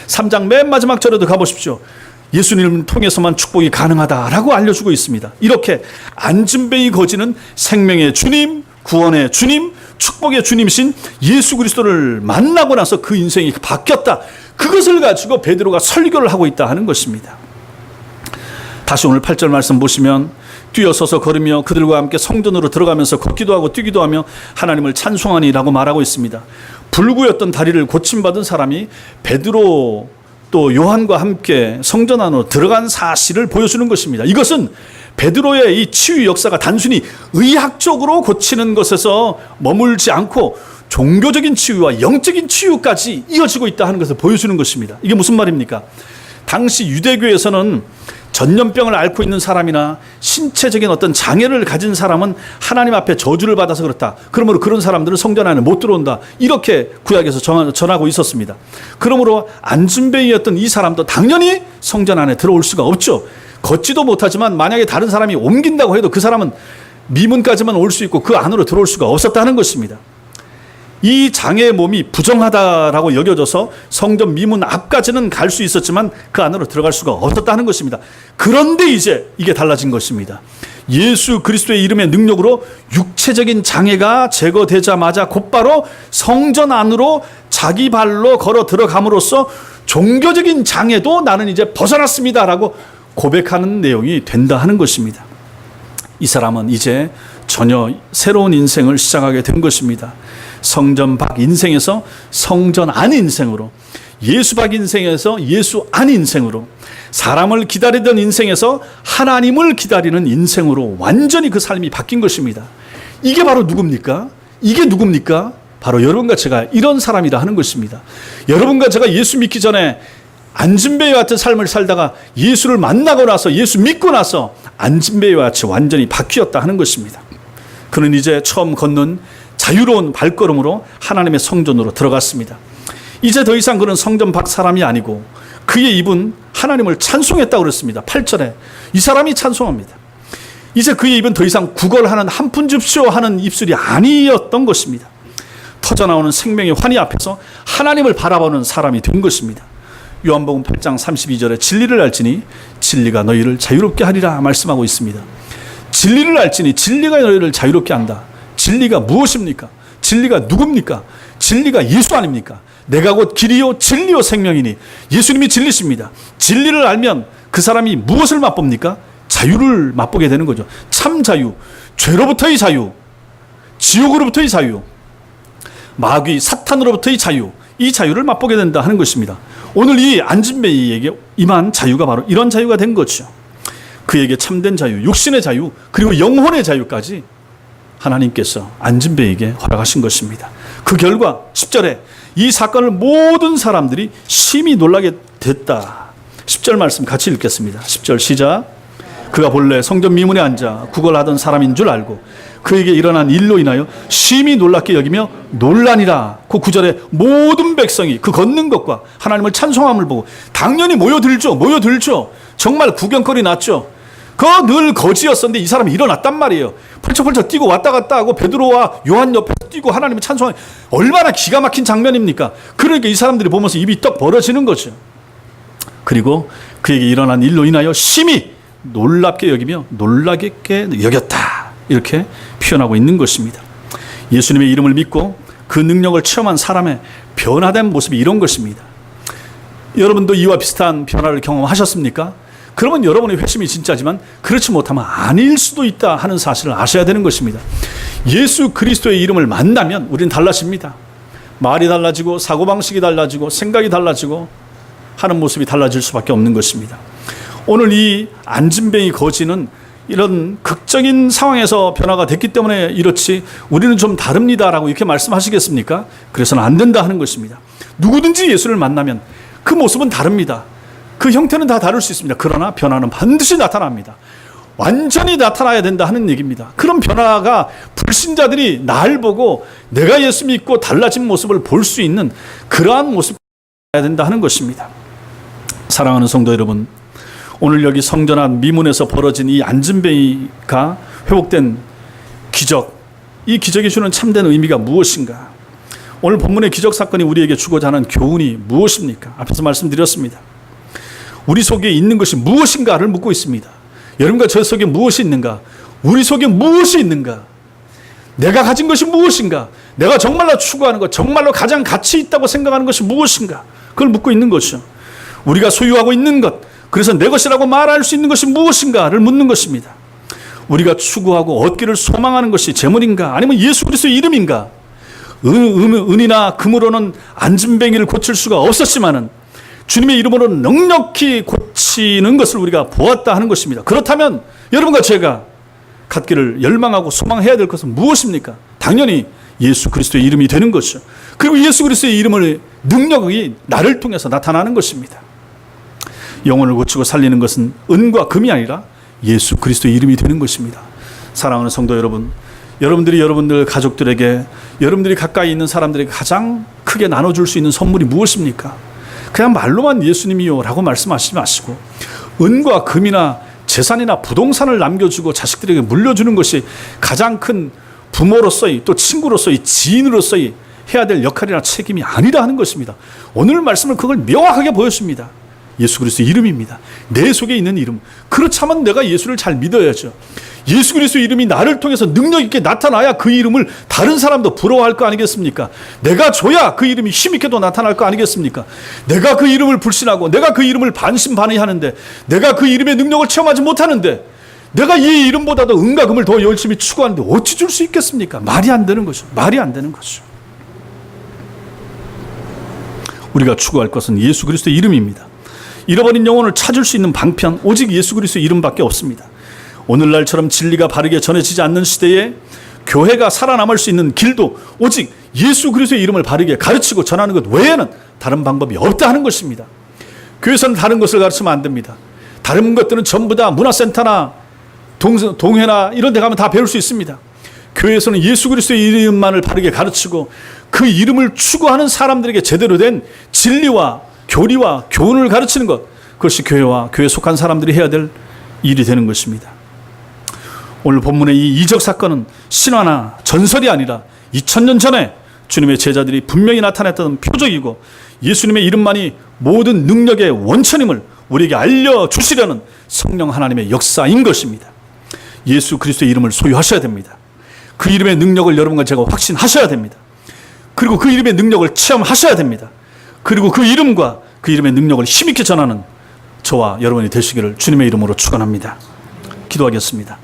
3장 맨 마지막 절에도 가보십시오. 예수님을 통해서만 축복이 가능하다라고 알려주고 있습니다. 이렇게 안진뱅이 거지는 생명의 주님, 구원의 주님, 축복의 주님이신 예수 그리스도를 만나고 나서 그 인생이 바뀌었다. 그것을 가지고 베드로가 설교를 하고 있다 하는 것입니다. 다시 오늘 8절 말씀 보시면 뛰어서서 걸으며 그들과 함께 성전으로 들어가면서 걷기도 하고 뛰기도 하며 하나님을 찬송하니라고 말하고 있습니다. 불구였던 다리를 고침받은 사람이 베드로 또 요한과 함께 성전 안으로 들어간 사실을 보여주는 것입니다. 이것은 베드로의 이 치유 역사가 단순히 의학적으로 고치는 것에서 머물지 않고 종교적인 치유와 영적인 치유까지 이어지고 있다 하는 것을 보여주는 것입니다. 이게 무슨 말입니까? 당시 유대교에서는 전염병을 앓고 있는 사람이나 신체적인 어떤 장애를 가진 사람은 하나님 앞에 저주를 받아서 그렇다. 그러므로 그런 사람들은 성전 안에 못 들어온다. 이렇게 구약에서 전하고 있었습니다. 그러므로 안진뱅이였던 이 사람도 당연히 성전 안에 들어올 수가 없죠. 걷지도 못하지만 만약에 다른 사람이 옮긴다고 해도 그 사람은 미문까지만 올 수 있고 그 안으로 들어올 수가 없었다는 것입니다. 이 장애의 몸이 부정하다라고 여겨져서 성전 미문 앞까지는 갈 수 있었지만 그 안으로 들어갈 수가 없었다는 것입니다. 그런데 이제 이게 달라진 것입니다. 예수 그리스도의 이름의 능력으로 육체적인 장애가 제거되자마자 곧바로 성전 안으로 자기 발로 걸어 들어감으로써 종교적인 장애도 나는 이제 벗어났습니다라고 고백하는 내용이 된다 하는 것입니다. 이 사람은 이제 전혀 새로운 인생을 시작하게 된 것입니다. 성전 밖 인생에서 성전 안 인생으로, 예수 밖 인생에서 예수 안 인생으로, 사람을 기다리던 인생에서 하나님을 기다리는 인생으로 완전히 그 삶이 바뀐 것입니다. 이게 바로 누굽니까? 이게 누굽니까? 바로 여러분과 제가 이런 사람이라 하는 것입니다. 여러분과 제가 예수 믿기 전에 안진뱅이와 같은 삶을 살다가 예수를 만나고 나서, 예수 믿고 나서 안진뱅이와 같이 완전히 바뀌었다 하는 것입니다. 그는 이제 처음 걷는 자유로운 발걸음으로 하나님의 성전으로 들어갔습니다. 이제 더 이상 그는 성전 밖 사람이 아니고 그의 입은 하나님을 찬송했다고 그랬습니다. 8절에 이 사람이 찬송합니다. 이제 그의 입은 더 이상 구걸하는 한 푼 줍시오 하는 입술이 아니었던 것입니다. 터져나오는 생명의 환희 앞에서 하나님을 바라보는 사람이 된 것입니다. 요한복음 8장 32절에 진리를 알지니 진리가 너희를 자유롭게 하리라 말씀하고 있습니다. 진리를 알지니 진리가 너희를 자유롭게 한다. 진리가 무엇입니까? 진리가 누굽니까? 진리가 예수 아닙니까? 내가 곧 길이요 진리요 생명이니, 예수님이 진리십니다. 진리를 알면 그 사람이 무엇을 맛봅니까? 자유를 맛보게 되는 거죠. 참 자유, 죄로부터의 자유, 지옥으로부터의 자유, 마귀 사탄으로부터의 자유, 이 자유를 맛보게 된다 하는 것입니다. 오늘 이 안진뱅이에게 임한 자유가 바로 이런 자유가 된 거죠. 그에게 참된 자유, 육신의 자유, 그리고 영혼의 자유까지 하나님께서 안진뱅이에게 허락하신 것입니다. 그 결과 10절에 이 사건을 모든 사람들이 심히 놀라게 됐다. 10절 말씀 같이 읽겠습니다. 10절 시작. 그가 본래 성전 미문에 앉아 구걸하던 사람인 줄 알고 그에게 일어난 일로 인하여 심히 놀랍게 여기며 놀라니라. 그 9절에 모든 백성이 그 걷는 것과 하나님을 찬송함을 보고 당연히 모여들죠. 정말 구경거리 났죠. 그 늘 거지였었는데 이 사람이 일어났단 말이에요. 펄쩍펄쩍 뛰고 왔다 갔다 하고 베드로와 요한 옆에 뛰고 하나님을 찬송하는, 얼마나 기가 막힌 장면입니까? 그러니까 이 사람들이 보면서 입이 떡 벌어지는 거죠. 그리고 그에게 일어난 일로 인하여 심히 놀랍게 여기며 놀라게 여겼다. 이렇게 표현하고 있는 것입니다. 예수님의 이름을 믿고 그 능력을 체험한 사람의 변화된 모습이 이런 것입니다. 여러분도 이와 비슷한 변화를 경험하셨습니까? 그러면 여러분의 회심이 진짜지만 그렇지 못하면 아닐 수도 있다 하는 사실을 아셔야 되는 것입니다. 예수 그리스도의 이름을 만나면 우리는 달라집니다. 말이 달라지고 사고방식이 달라지고 생각이 달라지고 하는 모습이 달라질 수밖에 없는 것입니다. 오늘 이 안진뱅이 거지는 이런 극적인 상황에서 변화가 됐기 때문에 이렇지 우리는 좀 다릅니다라고 이렇게 말씀하시겠습니까? 그래서는 안 된다 하는 것입니다. 누구든지 예수를 만나면 그 모습은 다릅니다. 그 형태는 다 다를 수 있습니다. 그러나 변화는 반드시 나타납니다. 완전히 나타나야 된다 하는 얘기입니다. 그런 변화가 불신자들이 날 보고 내가 예수 믿고 달라진 모습을 볼 수 있는 그러한 모습을 해야 된다 하는 것입니다. 사랑하는 성도 여러분, 오늘 여기 성전 안 미문에서 벌어진 이 안진뱅이가 회복된 기적, 이 기적이 주는 참된 의미가 무엇인가? 오늘 본문의 기적 사건이 우리에게 주고자 하는 교훈이 무엇입니까? 앞에서 말씀드렸습니다. 우리 속에 있는 것이 무엇인가를 묻고 있습니다. 여러분과 저 속에 무엇이 있는가? 우리 속에 무엇이 있는가? 내가 가진 것이 무엇인가? 내가 정말로 추구하는 것, 정말로 가장 가치 있다고 생각하는 것이 무엇인가? 그걸 묻고 있는 것이죠. 우리가 소유하고 있는 것, 그래서 내 것이라고 말할 수 있는 것이 무엇인가를 묻는 것입니다. 우리가 추구하고 얻기를 소망하는 것이 재물인가? 아니면 예수 그리스도의 이름인가? 은이나 금으로는 안진뱅이를 고칠 수가 없었지만은 주님의 이름으로 넉넉히 고치는 것을 우리가 보았다 하는 것입니다. 그렇다면 여러분과 제가 갖기를 열망하고 소망해야 될 것은 무엇입니까? 당연히 예수 그리스도의 이름이 되는 것이죠. 그리고 예수 그리스도의 이름의 능력이 나를 통해서 나타나는 것입니다. 영혼을 고치고 살리는 것은 은과 금이 아니라 예수 그리스도의 이름이 되는 것입니다. 사랑하는 성도 여러분, 여러분들이 여러분들 가족들에게, 여러분들이 가까이 있는 사람들에게 가장 크게 나눠줄 수 있는 선물이 무엇입니까? 그냥 말로만 예수님이요 라고 말씀하시지 마시고 은과 금이나 재산이나 부동산을 남겨주고 자식들에게 물려주는 것이 가장 큰 부모로서의, 또 친구로서의, 지인으로서의 해야 될 역할이나 책임이 아니라 하는 것입니다. 오늘 말씀은 그걸 명확하게 보여줍니다. 예수 그리스도의 이름입니다. 내 속에 있는 이름. 그렇다면 내가 예수를 잘 믿어야죠. 예수 그리스도의 이름이 나를 통해서 능력 있게 나타나야 그 이름을 다른 사람도 부러워할 거 아니겠습니까? 내가 줘야 그 이름이 힘있게도 나타날 거 아니겠습니까? 내가 그 이름을 불신하고 내가 그 이름을 반신반의하는데, 내가 그 이름의 능력을 체험하지 못하는데, 내가 이 이름보다도 은과 금을 더 열심히 추구하는데 어찌 줄 수 있겠습니까? 말이 안 되는 거죠. 말이 안 되는 거죠. 우리가 추구할 것은 예수 그리스도의 이름입니다. 잃어버린 영혼을 찾을 수 있는 방편 오직 예수 그리스도의 이름밖에 없습니다. 오늘날처럼 진리가 바르게 전해지지 않는 시대에 교회가 살아남을 수 있는 길도 오직 예수 그리스도의 이름을 바르게 가르치고 전하는 것 외에는 다른 방법이 없다 하는 것입니다. 교회에서는 다른 것을 가르치면 안 됩니다. 다른 것들은 전부 다 문화센터나 동회나 이런 데 가면 다 배울 수 있습니다. 교회에서는 예수 그리스도의 이름만을 바르게 가르치고 그 이름을 추구하는 사람들에게 제대로 된 진리와 교리와 교훈을 가르치는 것, 그것이 교회와 교회에 속한 사람들이 해야 될 일이 되는 것입니다. 오늘 본문의 이 이적 사건은 신화나 전설이 아니라 2000년 전에 주님의 제자들이 분명히 나타냈던 표적이고 예수님의 이름만이 모든 능력의 원천임을 우리에게 알려주시려는 성령 하나님의 역사인 것입니다. 예수 그리스도의 이름을 소유하셔야 됩니다. 그 이름의 능력을 여러분과 제가 확신하셔야 됩니다. 그리고 그 이름의 능력을 체험하셔야 됩니다. 그리고 그 이름과 그 이름의 능력을 힘있게 전하는 저와 여러분이 되시기를 주님의 이름으로 축원합니다. 기도하겠습니다.